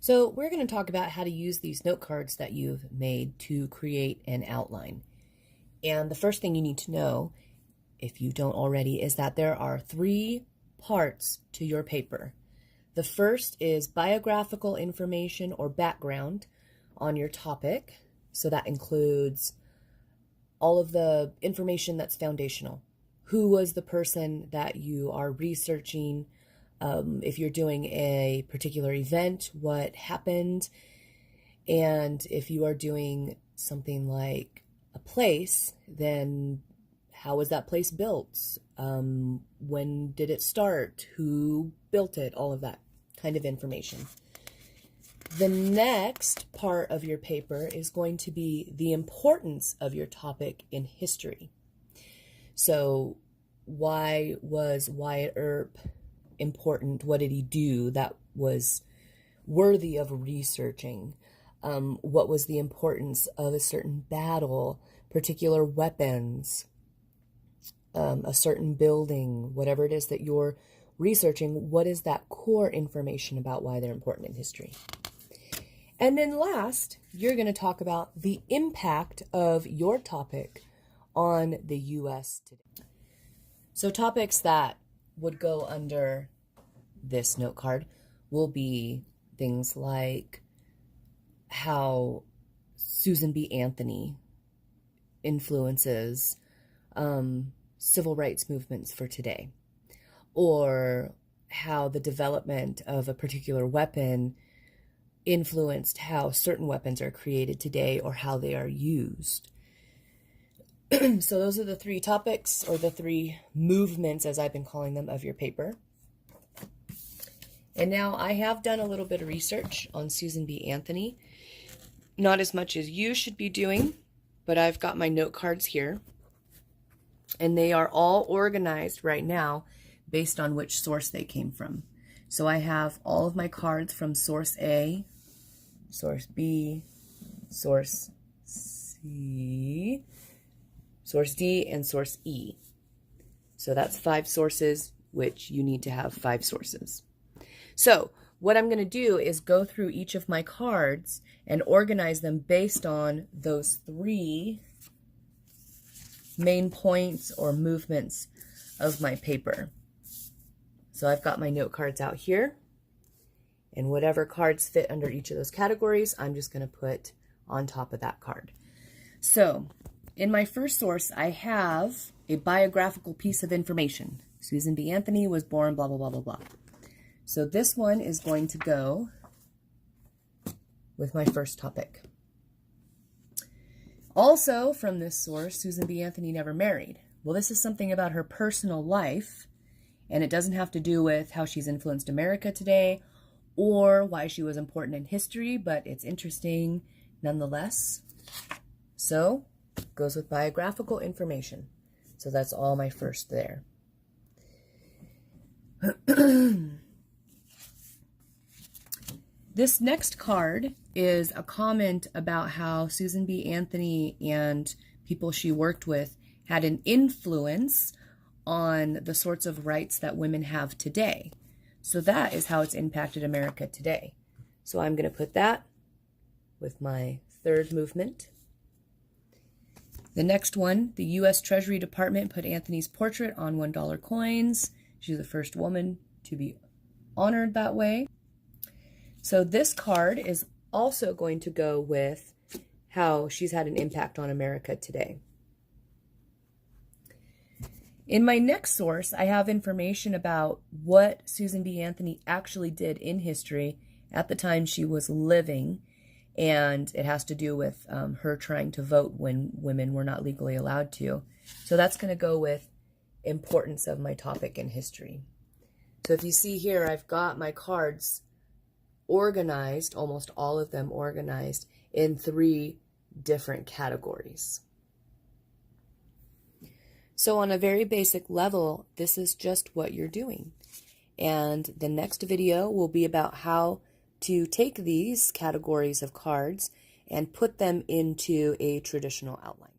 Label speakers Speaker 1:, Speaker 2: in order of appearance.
Speaker 1: So we're going to talk about how to use these note cards that you've made to create an outline. And the first thing you need to know, if you don't already, is that there are 3 parts to your paper. The first is biographical information or background on your topic. So that includes all of the information that's foundational. Who was the person that you are researching? If you're doing a particular event, what happened? And if you are doing something like a place, then how was that place built? When did it start? Who built it? All of that kind of information. The next part of your paper is going to be the importance of your topic in history. So why was Wyatt Earp important? What did he do that was worthy of researching? What was the importance of a certain battle, particular weapons, a certain building, whatever it is that you're researching? What is that core information about why they're important in history? And then last, you're going to talk about the impact of your topic on the U.S. today. So topics that would go under this note card will be things like how Susan B. Anthony influences civil rights movements for today, or how the development of a particular weapon influenced how certain weapons are created today or how they are used. So those are the 3 topics, or the 3 movements, as I've been calling them, of your paper. And now I have done a little bit of research on Susan B. Anthony. Not as much as you should be doing, but I've got my note cards here. And they are all organized right now based on which source they came from. So I have all of my cards from source A, source B, source C, source D, and source E. So that's 5 sources, which you need to have 5 sources. So what I'm going to do is go through each of my cards and organize them based on those 3 main points or movements of my paper. So I've got my note cards out here, and whatever cards fit under each of those categories, I'm just going to put on top of that card. So in my first source, I have a biographical piece of information. Susan B. Anthony was born, blah, blah, blah, blah, blah. So this one is going to go with my first topic. Also from this source, Susan B. Anthony never married. Well, this is something about her personal life, and it doesn't have to do with how she's influenced America today or why she was important in history, but it's interesting nonetheless. So goes with biographical information. So that's all my first there. This next card is a comment about how Susan B. Anthony and people she worked with had an influence on the sorts of rights that women have today. So that is how it's impacted America today. So I'm going to put that with my third movement. The next one, the U.S. Treasury Department put Anthony's portrait on $1 coins. She's the first woman to be honored that way. So this card is also going to go with how she's had an impact on America today. In my next source, I have information about what Susan B. Anthony actually did in history at the time she was living, and it has to do with her trying to vote when women were not legally allowed to. So that's going to go with importance of my topic in history. So if you see here, I've got my cards organized, almost all of them organized, in 3 different categories. So on a very basic level, this is just what you're doing. And the next video will be about how to take these categories of cards and put them into a traditional outline.